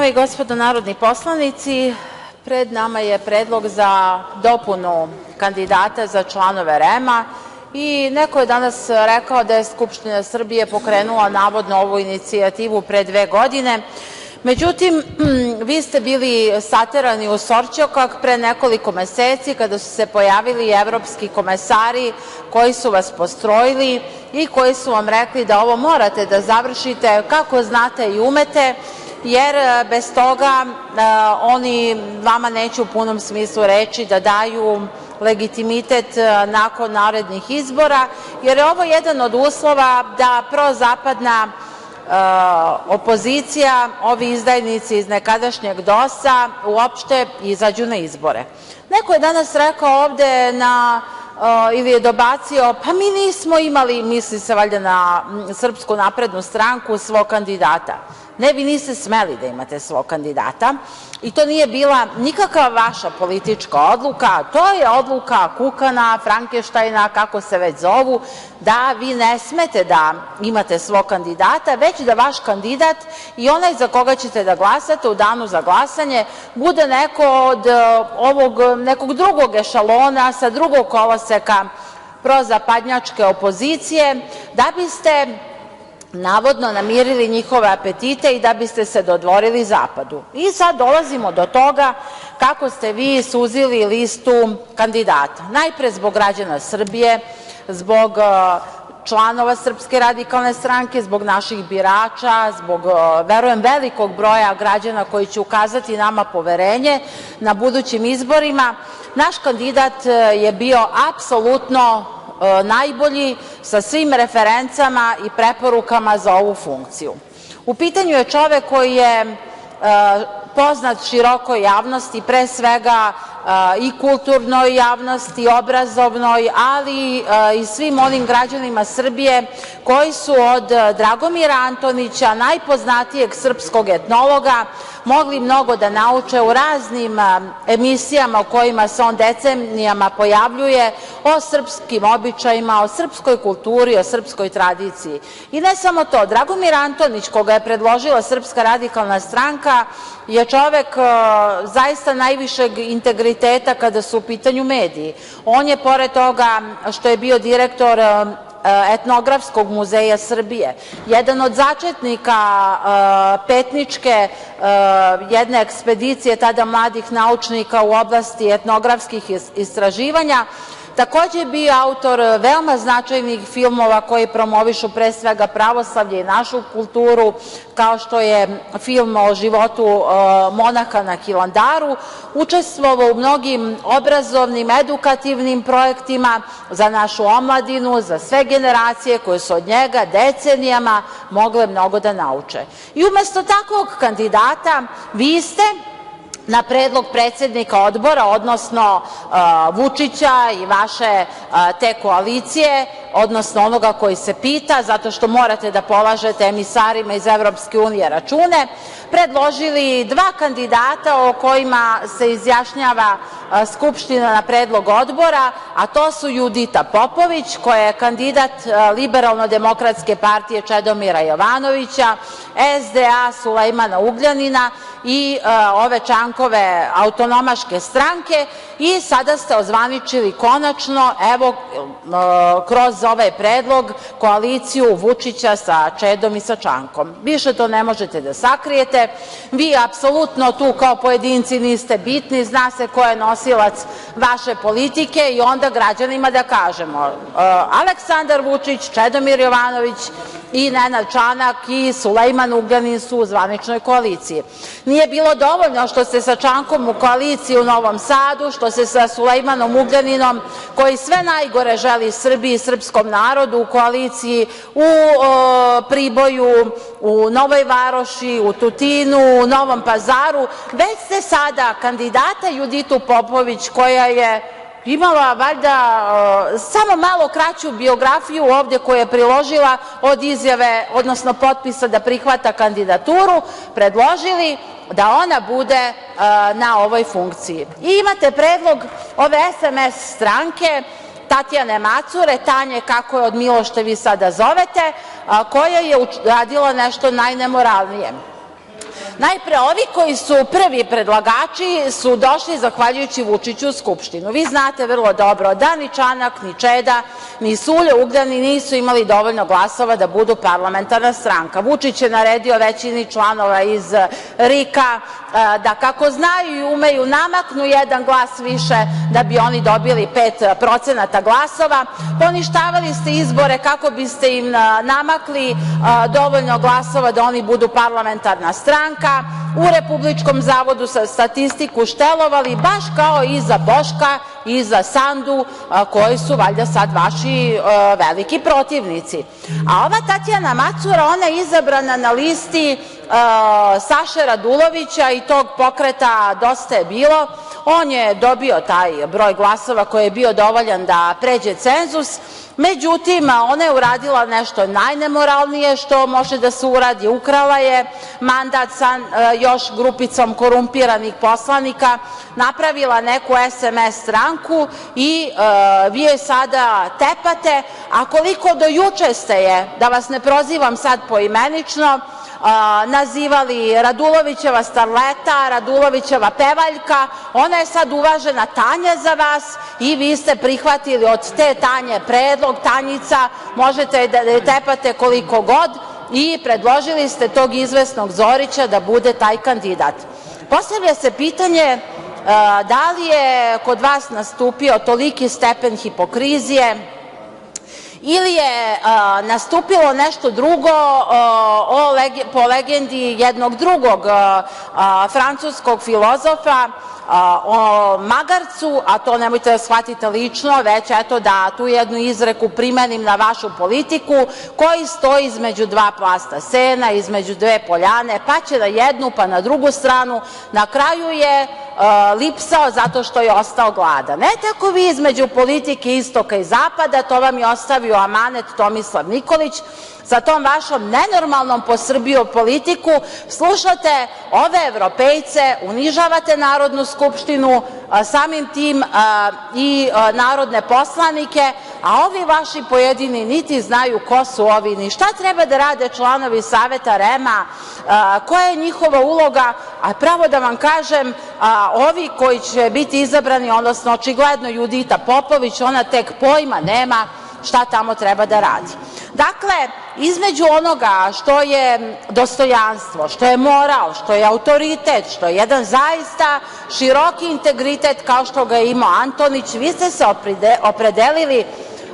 Dame i gospodo narodni poslanici, pred nama je predlog za dopunu kandidata za članove REM-a i neko je danas rekao da je Skupština Srbije pokrenula navodno ovu inicijativu pre 2 godine. Međutim, vi ste bili saterani u ćorćokak pre nekoliko meseci kada su se pojavili evropski komesari koji su vas postrojili i koji su vam rekli da ovo morate da završite kako znate i umete, jer bez toga oni vama neće u punom smislu reči da daju legitimitet nakon narednih izbora, jer je ovo jedan od uslova da prozapadna opozicija, ovi izdajnici iz nekadašnjeg DOS-a uopšte izađu na izbore. Neko je danas rekao ovde ili je dobacio, pa mi nismo imali, misli se valjda na Srpsku naprednu stranku, svog kandidata. Ne, vi niste smeli da imate svog kandidata i to nije bila nikakva vaša politička odluka, to je odluka Kukana, Frankenštajna, kako se već zovu, da vi ne smete da imate svog kandidata, već da vaš kandidat i onaj za koga ćete da glasate u danu za glasanje bude neko od nekog drugog ešalona, sa drugog koloseka prozapadnjačke opozicije, da biste navodno namirili njihove apetite i da biste se dodvorili zapadu. I sad dolazimo do toga kako ste vi suzili listu kandidata. Najpre zbog građana Srbije, zbog članova Srpske radikalne stranke, zbog naših birača, zbog, verujem, velikog broja građana koji će ukazati nama poverenje na budućim izborima. Naš kandidat je bio apsolutno najbolji sa svim referencama i preporukama za ovu funkciju. U pitanju je čovek koji je poznat širokoj javnosti, pre svega i kulturnoj javnosti, i obrazovnoj, ali i svim onim građanima Srbije koji su od Dragomira Antonića, najpoznatijeg srpskog etnologa, mogli mnogo da nauče u raznim emisijama u kojima se on decenijama pojavljuje, o srpskim običajima, o srpskoj kulturi, o srpskoj tradiciji. I ne samo to, Dragomir Antonić, koga je predložila Srpska radikalna stranka, je čovek zaista najvišeg integriteta kada su u pitanju mediji. On je, pored toga što je bio direktor Etnografskog muzeja Srbije, jedan od začetnika Petničke, jedne ekspedicije tada mladih naučnika u oblasti etnografskih istraživanja, takođe je bio autor veoma značajnih filmova koji promovišu pre svega pravoslavlje i našu kulturu, kao što je film o životu monaha na Hilandaru, učestvovao u mnogim obrazovnim, edukativnim projektima za našu omladinu, za sve generacije koje su od njega decenijama mogle mnogo da nauče. I umesto takvog kandidata vi ste na predlog predsednika odbora, odnosno Vučića i vaše te koalicije, odnosno onoga koji se pita, zato što morate da polažete emisarima iz Evropske unije račune, predložili 2 kandidata o kojima se izjašnjava Skupština na predlog odbora, a to su Judita Popović, koja je kandidat Liberalno-demokratske partije Čedomira Jovanovića, SDA Sulejmana Ugljanina i ove Čankove autonomaške stranke, i sada ste ozvaničili konačno, evo, kroz ovaj predlog, koaliciju Vučića sa Čedom i sa Čankom. Više to ne možete da sakrijete. Vi apsolutno tu kao pojedinci niste bitni, zna se ko je nosilac vaše politike i onda građanima da kažemo Aleksandar Vučić, Čedomir Jovanović i Nenad Čanak i Sulejman Ugljanin su u zvaničnoj koaliciji. Nije bilo dovoljno što ste sa Čankom u koaliciji u Novom Sadu, što se sa Sulejmanom Ugljaninom, koji sve najgore želi Srbiji i srpskom narodu, u koaliciji u Priboju, u Novoj Varoši, u Tutinu, u Novom Pazaru, već ste sada kandidata Juditu Popović, koja je imala valjda samo malo kraću biografiju ovde koju je priložila od izjave, odnosno potpisa da prihvata kandidaturu, predložili da ona bude na ovoj funkciji. I imate predlog ove SMS stranke, Tatjane Macure, Tanje, kako je od Milošte vi sada zovete, koja je radila nešto najnemoralnije. Najpre, ovi koji su prvi predlagači su došli zahvaljujući Vučiću u Skupštinu. Vi znate vrlo dobro da ni Čanak, ni Čeda, ni Sulja Ugljanin nisu imali dovoljno glasova da budu parlamentarna stranka. Vučić je naredio većini članova iz RIK-a da kako znaju i umeju namaknu jedan glas više da bi oni dobili 5% glasova. Poništavali ste izbore kako biste im namakli dovoljno glasova da oni budu parlamentarna stranka. U Republičkom zavodu za statistiku štelovali baš kao i za Boška i za Sandu, koji su valjda sad vaši veliki protivnici. A ova Tatjana Macura, ona je izabrana na listi Saše Radulovića i tog pokreta Dosta je bilo. On je dobio taj broj glasova koji je bio dovoljan da pređe cenzus. Međutim, ona je uradila nešto najnemoralnije što može da se uradi. Ukrala je mandat sa još grupicom korumpiranih poslanika, napravila neku SMS stranku i vi je sada tepate, a koliko do juče ste je, da vas ne prozivam sad poimenično, nazivali Radulovićeva starleta, Radulovićeva pevaljka, ona je sad uvažena Tanja za vas i vi ste prihvatili od te Tanje predlog. Tanjica, možete da je tepate koliko god i predložili ste tog izvesnog Zorića da bude taj kandidat. Postavlja se pitanje da li je kod vas nastupio toliki stepen hipokrizije ili je nastupilo nešto drugo po legendi jednog drugog francuskog filozofa, o magarcu, a to nemojte da shvatite lično, već eto da tu jednu izreku primenim na vašu politiku, koji stoji između dva plasta sena, između dve poljane, pa će na jednu, pa na drugu stranu, na kraju je lipsao zato što je ostao gladan. Ne tako vi između politike istoka i zapada, to vam je ostavio amanet Tomislav Nikolić, sa tom vašom nenormalnom po Srbiju politiku, slušate ove Evropejce, unižavate Narodnu skupštinu, samim tim i narodne poslanike, a ovi vaši pojedini niti znaju ko su ovi, ni šta treba da rade članovi Saveta REM-a, koja je njihova uloga, a pravo da vam kažem, ovi koji će biti izabrani, odnosno očigledno Judita Popović, ona tek pojma nema šta tamo treba da radi. Dakle, između onoga što je dostojanstvo, što je moral, što je autoritet, što je jedan zaista široki integritet kao što ga je imao Antonić, vi ste se opredelili,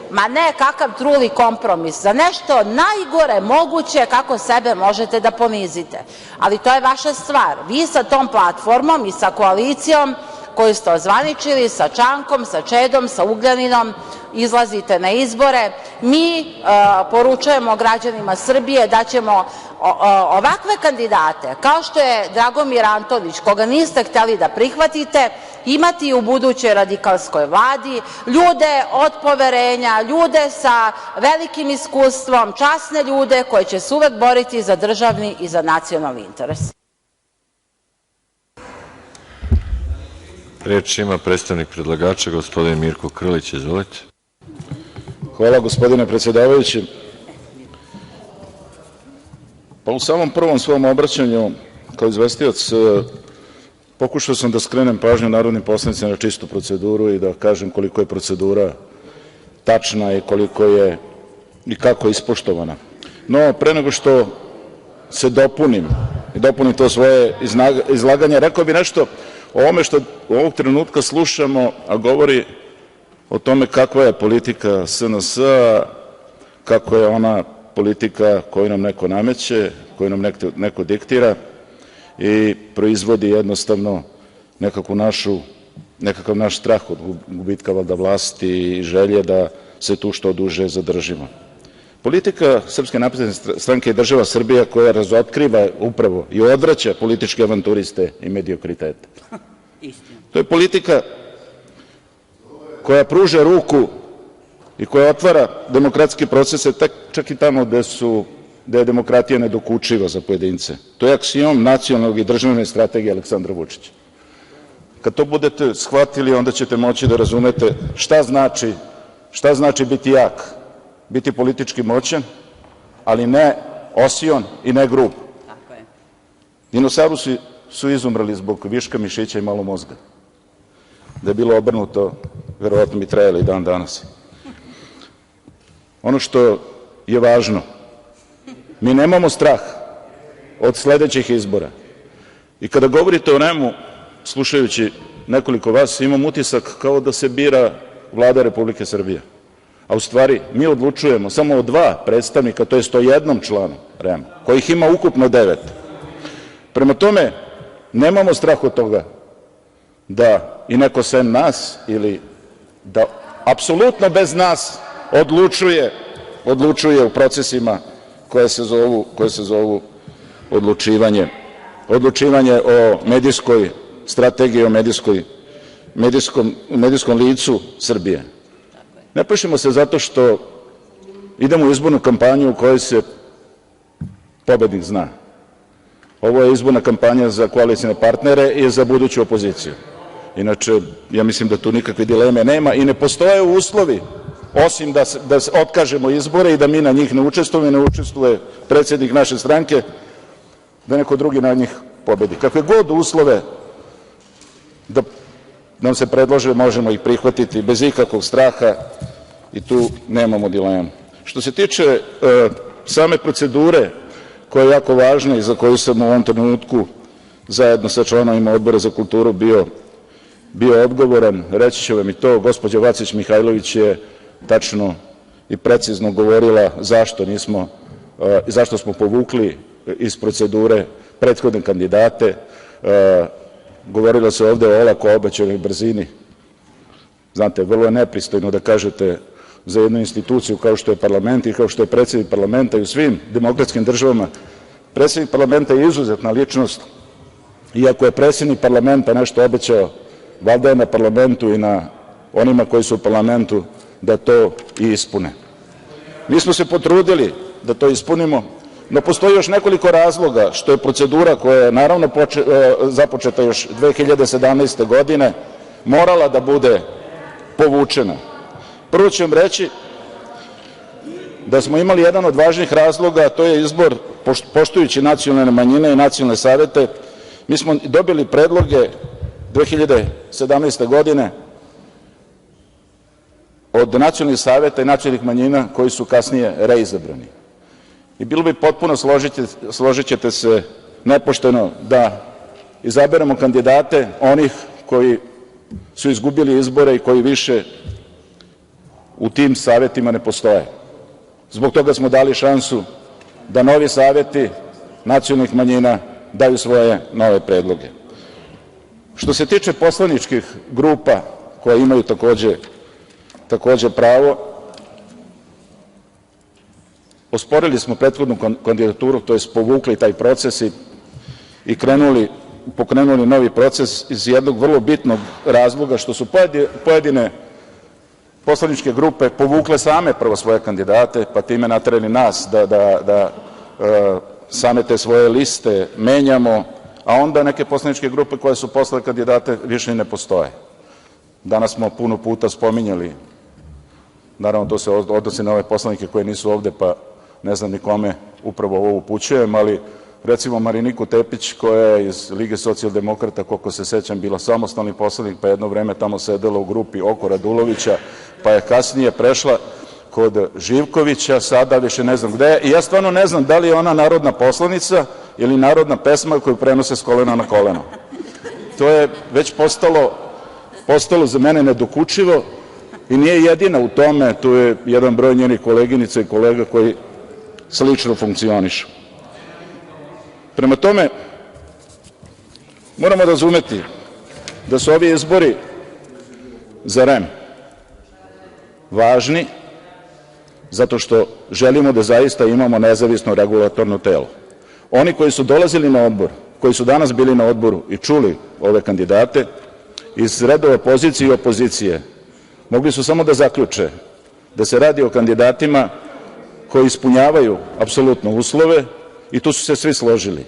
ma ne kakav truli kompromis, za nešto najgore moguće kako sebe možete da ponizite. Ali to je vaša stvar. Vi sa tom platformom i sa koalicijom koju ste ozvaničili, sa Čankom, sa Čedom, sa Ugljaninom, izlazite na izbore. Mi poručujemo građanima Srbije da ćemo ovakve kandidate, kao što je Dragomir Antonić, koga niste hteli da prihvatite, imati i u budućoj radikalskoj vladi, ljude od poverenja, ljude sa velikim iskustvom, časne ljude koji će se uvek boriti za državni i za nacionalni interes. Reč ima predstavnik predlagača, gospodin Mirko Krlić. Izvolite. Hvala, gospodine predsedavajući. Pa u samom prvom svom obraćanju kao izvestilac pokušao sam da skrenem pažnju narodnim poslanicima na čistu proceduru i da kažem koliko je procedura tačna i koliko je i kako je ispoštovana. No, pre nego što se dopunim to svoje izlaganje, rekao bih nešto o ovome što ovog trenutka slušamo, a govori o tome kakva je politika SNS, kako je ona politika koju nam neko nameće, koju nam neko diktira i proizvodi jednostavno nekakav naš strah od gubitka valjda vlasti i želje da se tu što duže zadržimo. Politika Srpske napredne stranke je država Srbija koja razotkriva upravo i odvraća političke avanturiste i mediokritete. To je politika koja pruža ruku i koja otvara demokratske procese čak i tamo gde je demokratija nedokučiva za pojedince. To je aksiom nacionalnog i državne strategije Aleksandra Vučića. Kad to budete shvatili, onda ćete moći da razumete šta znači biti jak, biti politički moćan, ali ne osion i ne grub. Dinosaurusi su izumrli zbog viška mišića i malo mozga. Da je bilo obrnuto, verovatno bi trajali i dan danas. Ono što je važno, mi nemamo strah od sledećih izbora. I kada govorite o REM-u, slušajući nekoliko vas, imam utisak kao da se bira Vlada Republike Srbije. A u stvari mi odlučujemo samo o 2 predstavnika, to jest o 1 članu REM-a, kojih ima ukupno 9. Prema tome, nemamo strah od toga da i neko sem nas ili da apsolutno bez nas odlučuje u procesima koje se zovu odlučivanje o medijskoj strategiji, o medijskom licu Srbije. Ne plašimo se zato što idemo u izbornu kampanju u kojoj se pobednik zna. Ovo je izborna kampanja za koalicione partnere i za buduću opoziciju. Inače, ja mislim da tu nikakve dileme nema i ne postoje uslovi, osim da otkažemo izbore i da mi na njih ne učestvujemo i ne učestvuje predsednik naše stranke, da neko drugi na njih pobedi. Kakve god uslove da nam se predlože, možemo ih prihvatiti bez ikakvog straha i tu nemamo dilemu. Što se tiče same procedure, koja je jako važna i za koju sam u ovom trenutku zajedno sa članovima Odbora za kulturu bio odgovoran, reći ću vam i to, gospođa Vacić Mihajlović je tačno i precizno govorila zašto smo povukli iz procedure prethodne kandidate. Govorilo se ovde o olako obećanoj brzini. Znate, vrlo je nepristojno da kažete za jednu instituciju kao što je parlament i kao što je predsednik parlamenta i u svim demokratskim državama. Predsednik parlamenta je izuzetna ličnost i ako je predsednik parlamenta nešto obećao, valjda je na parlamentu i na onima koji su u parlamentu da to i ispune. Mi smo se potrudili da to ispunimo, no postoji još nekoliko razloga što je procedura koja je naravno započeta još 2017. godine morala da bude povučena. Prvo ću vam reći da smo imali jedan od važnih razloga, a to je izbor, poštujući nacionalne manjine i nacionalne savete, mi smo dobili predloge 2017. godine od nacionalnih saveta i nacionalnih manjina koji su kasnije reizabrani. I bilo bi potpuno, složićete se, nepošteno da izaberemo kandidate onih koji su izgubili izbore i koji više u tim savetima ne postoje. Zbog toga smo dali šansu da novi saveti nacionalnih manjina daju svoje nove predloge. Što se tiče poslaničkih grupa koje imaju takođe pravo, osporili smo prethodnu kandidaturu, to je povukli taj proces i pokrenuli novi proces iz jednog vrlo bitnog razloga što su pojedine poslaničke grupe povukle same prvo svoje kandidate, pa time naterali nas da same te svoje liste menjamo, a onda neke poslaničke grupe koje su poslale kandidate više i ne postoje. Danas smo puno puta spominjali, naravno to se odnosi na ove poslanike koji nisu ovde, pa ne znam ni kome upravo ovo upućujem, ali recimo Mariniku Tepić koja je iz Lige socijaldemokrata, koliko se sećam, bila samostalni poslanik, pa jedno vreme tamo sedela u grupi oko Radulovića, pa je kasnije prešla kod Živkovića, sada više ne znam gde je. I ja stvarno ne znam da li je ona narodna poslanica ili narodna pesma koju prenose s kolena na koleno. To je već postalo za mene nedokučivo i nije jedina u tome, tu je jedan broj njenih koleginica i kolega koji slično funkcionišu. Prema tome, moramo razumeti da su ovi izbori za REM važni zato što želimo da zaista imamo nezavisno regulatorno telo. Oni koji su dolazili na odbor, koji su danas bili na odboru i čuli ove kandidate, iz redova pozicije i opozicije, mogli su samo da zaključe da se radi o kandidatima koji ispunjavaju apsolutno uslove i tu su se svi složili.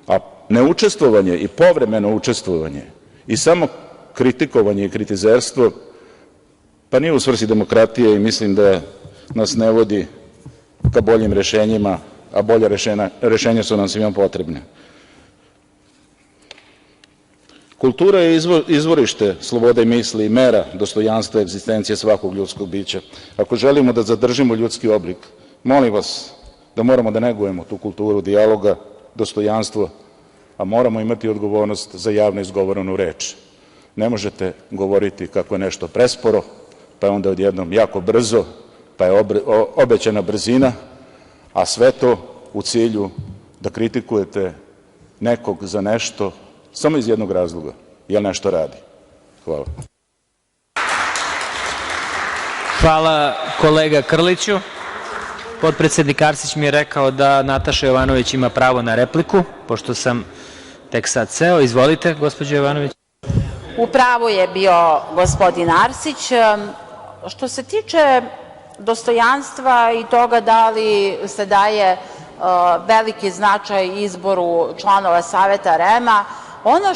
A neučestvovanje i povremeno učestvovanje i samo kritikovanje i kritizerstvo, pa nije u svrsi demokratije i mislim da nas ne vodi ka boljim rešenjima, a bolja rešenja su nam svima potrebne. Kultura je izvorište slobode misli i mera dostojanstva egzistencije svakog ljudskog bića. Ako želimo da zadržimo ljudski oblik, molim vas da moramo da negujemo tu kulturu dijaloga, dostojanstvo, a moramo imati odgovornost za javno izgovorenu reč. Ne možete govoriti kako je nešto presporo, pa je onda odjednom jako brzo, pa je obećana brzina, a sve to u cilju da kritikujete nekog za nešto samo iz jednog razloga, jer nešto radi. Hvala. Hvala, kolega Krliću. Potpredsednik Arsić mi je rekao da Nataša Jovanović ima pravo na repliku, pošto sam tek sad seo. Izvolite, gospođo Jovanović. U pravu je bio gospodin Arsić. Što se tiče dostojanstva i toga da li se daje veliki značaj izboru članova Saveta REM-a, ono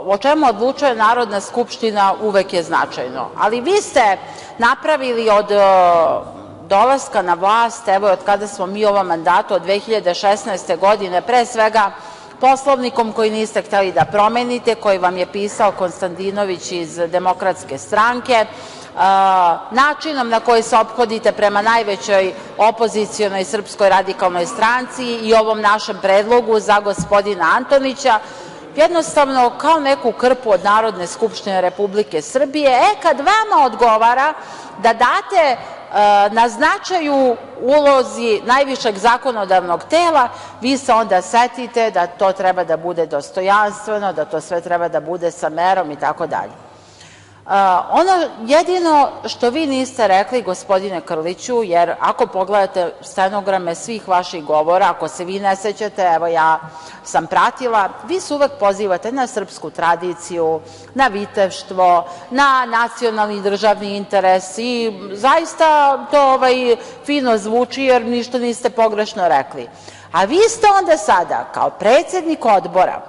o čemu odlučuje Narodna skupština uvek je značajno. Ali vi ste napravili od dolaska na vlast, evo od kada smo mi u ovom mandatu, od 2016. godine, pre svega Poslovnikom koji niste hteli da promenite, koji vam je pisao Konstantinović iz Demokratske stranke, načinom na koji se ophodite prema najvećoj opozicionoj Srpskoj radikalnoj stranci i ovom našem predlogu za gospodina Antonića, jednostavno kao neku krpu od Narodne skupštine Republike Srbije. Kad vama odgovara da date na značaju ulozi najvišeg zakonodavnog tela, vi se onda setite da to treba da bude dostojanstveno, da to sve treba da bude sa merom i tako dalje. Ono jedino što vi niste rekli, gospodine Krliću, jer ako pogledate stenograme svih vaših govora, ako se vi ne sećate, evo ja sam pratila, vi se uvek pozivate na srpsku tradiciju, na vitevštvo, na nacionalni državni interes i zaista to fino zvuči jer ništa niste pogrešno rekli. A vi ste onda sada, kao predsednik Odbora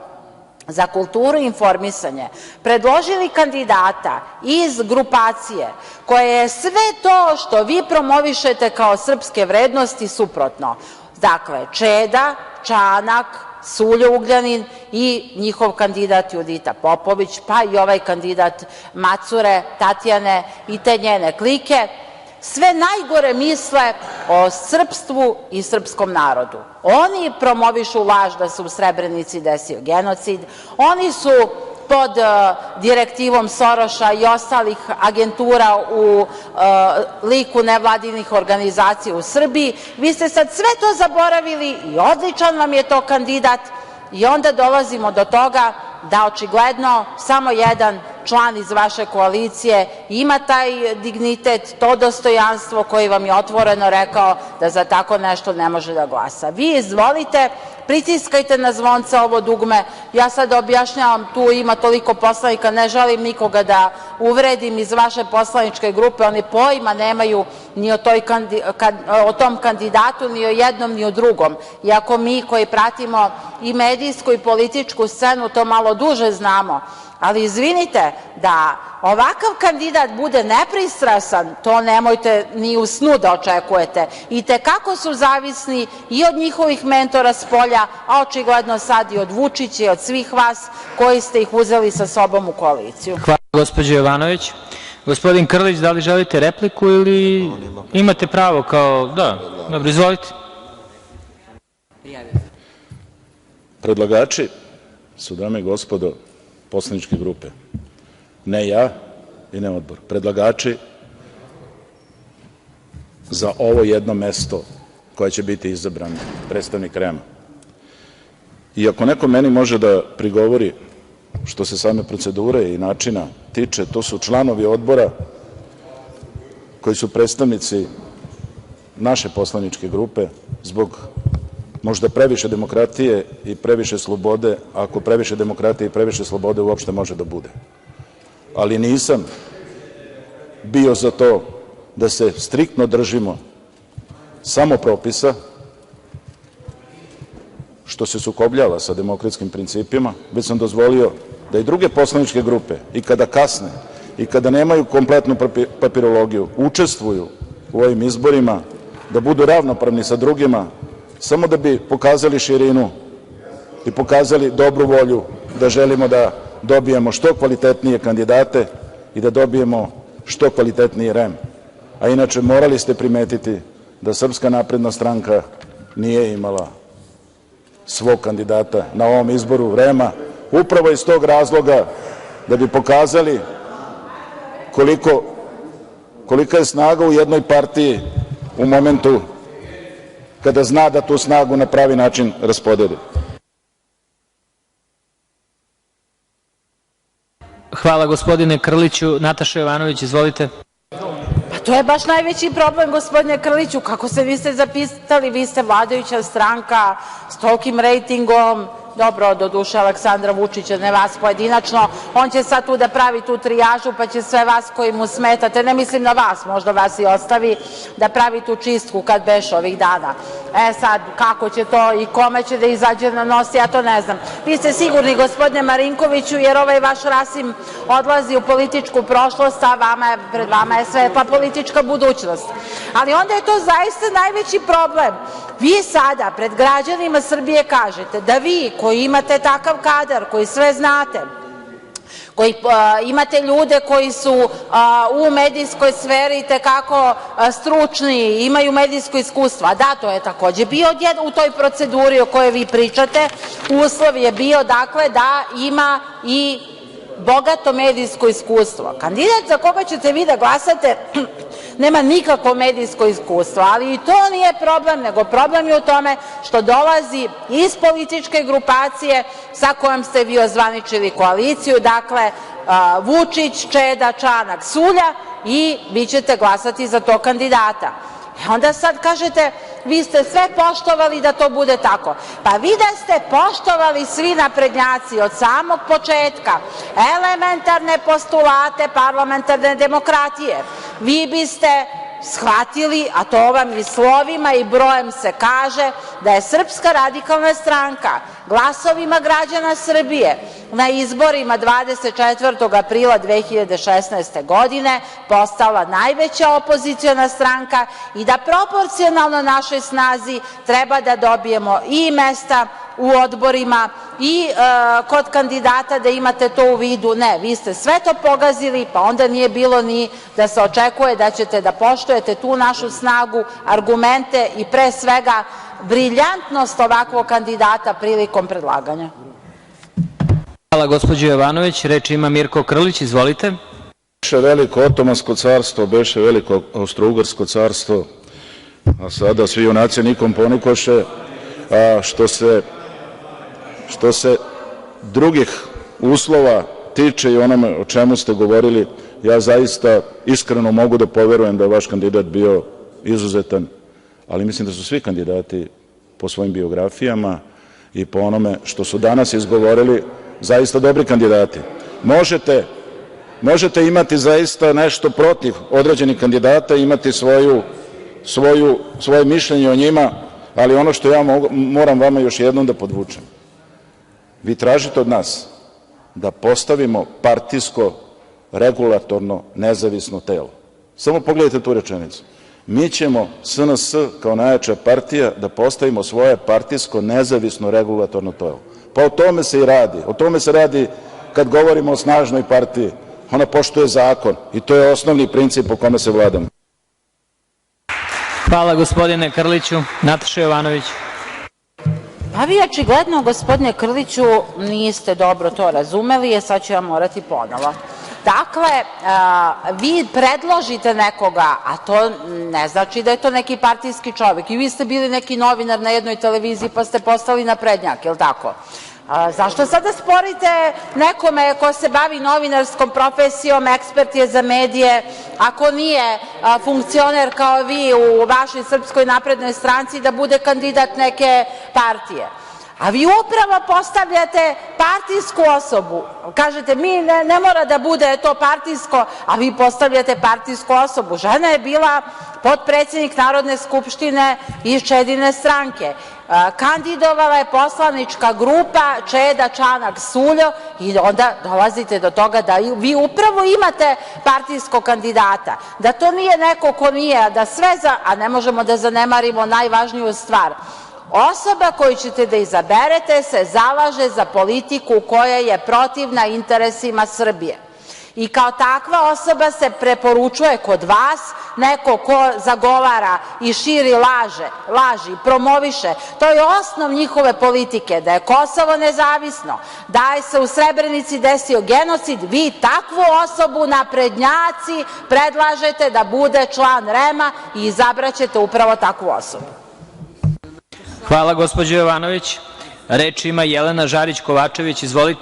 za kulturu i informisanje, predložili kandidata iz grupacije koja je sve to što vi promovišete kao srpske vrednosti suprotno. Dakle, Čeda, Čanak, Suljo Ugljanin i njihov kandidat Judita Popović, pa i ovaj kandidat Macure, Tatjane i te njene klike, sve najgore misle o srpstvu i srpskom narodu. Oni promovišu laž da se u Srebrenici desio genocid, oni su pod direktivom Soroša i ostalih agentura u liku nevladinih organizacija u Srbiji. Vi ste sad sve to zaboravili i odličan vam je to kandidat i onda dolazimo do toga da očigledno samo jedan član iz vaše koalicije ima taj dignitet, to dostojanstvo koji vam je otvoreno rekao da za tako nešto ne može da glasa. Vi izvolite, pritiskajte na zvonce ovo dugme. Ja sad objašnjavam, tu ima toliko poslanika, ne želim nikoga da uvredim iz vaše poslaničke grupe, oni pojma nemaju ni o tom kandidatu, ni o jednom, ni o drugom. Iako mi koji pratimo i medijsku i političku scenu to malo duže znamo, ali izvinite, da ovakav kandidat bude nepristrasan, to nemojte ni u snu da očekujete. I te kako su zavisni i od njihovih mentora spolja, a očigledno sad i od Vučića i od svih vas koji ste ih uzeli sa sobom u koaliciju. Hvala, gospođo Jovanović. Gospodin Krlić, da li želite repliku ili imate pravo kao... Da, dobro, izvolite. Predlagači su, dame i gospodo, poslaničke grupe. Ne ja i ne odbor. Predlagači za ovo jedno mesto koje će biti izabran predstavnik REM-a. I ako neko meni može da prigovori što se same procedure i načina tiče, to su članovi odbora koji su predstavnici naše poslaničke grupe zbog možda previše demokratije i previše slobode, ako previše demokratije i previše slobode uopšte može da bude. Ali nisam bio za to da se striktno držimo samo propisa, što se sukobljava sa demokratskim principima, već sam dozvolio da i druge poslaničke grupe i kada kasne i kada nemaju kompletnu papirologiju učestvuju u ovim izborima, da budu ravnopravni sa drugima, samo da bi pokazali širinu i pokazali dobru volju da želimo da dobijemo što kvalitetnije kandidate i da dobijemo što kvalitetniji REM. A inače, morali ste primetiti da Srpska napredna stranka nije imala svog kandidata na ovom izboru REM-a, upravo iz tog razloga da bi pokazali kolika je snaga u jednoj partiji u momentu kada zna da tu snagu na pravi način raspodeli. Hvala, gospodine Krliću. Nataša Jovanović, izvolite. Pa to je baš najveći problem, gospodine Krliću. Kako se vi ste zapisali, vi ste vladajuća stranka s tolikim rejtingom, dobro, doduše Aleksandra Vučića, ne vas pojedinačno, on će sad tu da pravi tu trijažu, pa će sve vas koji mu smetate, ne mislim na vas, možda vas i ostavi, da pravi tu čistku kad beše ovih dana. Sad, kako će to i kome će da izađe na nos, ja to ne znam. Vi ste sigurni, gospodine Marinkoviću, jer ovaj vaš Rasim odlazi u političku prošlost, a pred vama je svetla politička budućnost. Ali onda je to zaista najveći problem. Vi sada pred građanima Srbije kažete da vi koji imate takav kadar, koji sve znate, koji imate ljude koji su u medijskoj sferi itekako stručni, imaju medijsko iskustvo, a da, to je takođe bio u toj proceduri o kojoj vi pričate, uslov je bio, dakle, da ima i bogato medijsko iskustvo. Kandidat za koga ćete vi da glasate nema nikakvo medijsko iskustvo, ali i to nije problem, nego problem je u tome što dolazi iz političke grupacije sa kojom ste vi ozvaničili koaliciju, dakle, Vučić, Čeda, Čanak, Sulja, i vi ćete glasati za tog kandidata. Onda sad kažete, vi ste sve poštovali da to bude tako. Pa vi da ste poštovali svi naprednjaci od samog početka elementarne postulate parlamentarne demokratije, vi biste shvatili, a to vam i slovima i brojem se kaže, da je Srpska radikalna stranka glasovima građana Srbije na izborima 24. aprila 2016. godine postala najveća opoziciona stranka i da proporcionalno našoj snazi treba da dobijemo i mesta u odborima i kod kandidata, da imate to u vidu. Ne, vi ste sve to pogazili, pa onda nije bilo ni da se očekuje da ćete da poštujete tu našu snagu, argumente i pre svega briljantnost ovakvog kandidata prilikom predlaganja. Hvala, gospođo Jovanović. Reč ima Mirko Krlić, izvolite. Beše veliko Otomansko carstvo, beše veliko Austrougarsko carstvo, a sada svi junaci nikom ponikoše. A što se drugih uslova tiče i onome o čemu ste govorili, ja zaista iskreno mogu da poverujem da je vaš kandidat bio izuzetan, ali mislim da su svi kandidati po svojim biografijama i po onome što su danas izgovorili zaista dobri kandidati. Možete imati zaista nešto protiv određenih kandidata, imati svoje mišljenje o njima, ali ono što ja moram vama još jednom da podvučem, vi tražite od nas da postavimo partijsko, regulatorno, nezavisno telo. Samo pogledajte tu rečenicu. Mi ćemo, SNS kao najjača partija, da postavimo svoje partijsko, nezavisno, regulatorno telo. Pa o tome se i radi. O tome se radi kad govorimo o snažnoj partiji. Ona poštuje zakon i to je osnovni princip po kome se vladamo. Hvala, gospodine Krliću. Nataša Jovanović. Pa vi očigledno, gospodine Krliću, niste dobro to razumeli, sad ću ja morati ponovo. Dakle, vi predložite nekoga, a to ne znači da je to neki partijski čovek. I vi ste bili neki novinar na jednoj televiziji pa ste postali naprednjak, je li tako? Zašto sada sporite nekome ko se bavi novinarskom profesijom, ekspert je za medije, ako nije funkcioner kao vi u vašoj Srpskoj naprednoj stranci, da bude kandidat neke partije? A vi upravo postavljate partijsku osobu. Kažete, ne mora da bude to partijsko, a vi postavljate partijsku osobu. Žena je bila potpredsednik Narodne skupštine iz Čedine stranke. Kandidovala je poslanička grupa Čeda, Čanak, Suljo i onda dolazite do toga da vi upravo imate partijskog kandidata. Da to nije neko ko nije, a ne možemo da zanemarimo najvažniju stvar. Osoba koju ćete da izaberete se zalaže za politiku koja je protivna interesima Srbije. I kao takva osoba se preporučuje kod vas, neko ko zagovara i širi laži, promoviše. To je osnov njihove politike, da je Kosovo nezavisno, da je se u Srebrenici desio genocid. Vi takvu osobu, naprednjaci, predlažete da bude član REM-a i izabraćete upravo takvu osobu. Hvala, gospođo Jovanović. Reč ima Jelena Žarić Kovačević. Izvolite.